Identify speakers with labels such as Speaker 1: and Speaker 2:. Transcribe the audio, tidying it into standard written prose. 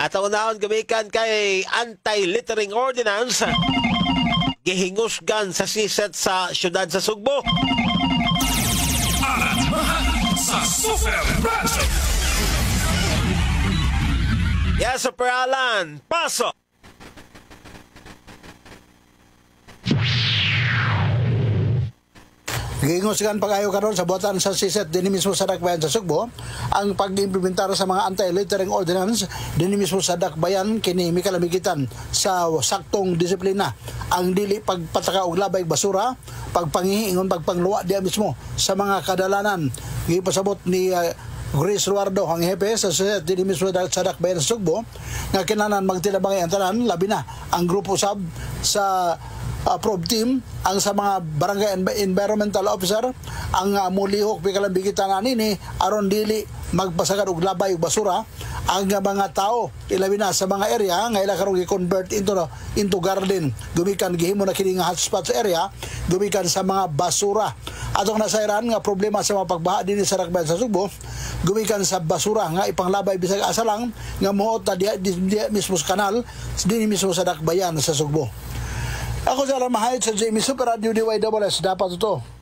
Speaker 1: At ang unahon gamikan kay anti-littering ordinance gihingusgan sa siset sa syudad sa Sugbo.
Speaker 2: Alat mahal sa Super Radyo.
Speaker 1: Yes, Super Alan, pasok!
Speaker 3: Gingusgan pag-ayo karon sa buhatan sa siset din mismo sa Dakbayan sa Sugbo ang pag-implementar sa mga anti-littering ordinance din mismo sa Dakbayan kini mikalamigitan sa saktong disiplina ang dili pagpataka og labay basura, pagpangihi ingon pagpangluwa diya mismo sa mga kadalanan. Gipasabot ni Grace Luardo ang hepe sa siset din mismo sa Dakbayan sa Sugbo nga kinahanglan magtilabangay ang tanan labi na ang grupo sab sa probe team ang sa mga barangay environmental officer ang mulihok pikalambigitan nini aron dili magpasagad og labay ug basura ang mga tao ilabi na sa mga area nga ila karon gi-convert into garden gumikan gihimo na kini nga hotspot sa area gumikan sa mga basura atong nasayran nga problema sa mga pagbaha dinhi sa Dakbayan sa Sugbo gumikan sa basura nga ipanglabay bisag asa lang nga moot na diya mismo sa kanal dinhi mismo sa Dakbayan sa Sugbo. Ako sa Ramahayot sa Jamie Super Radio DYWS dapat ito.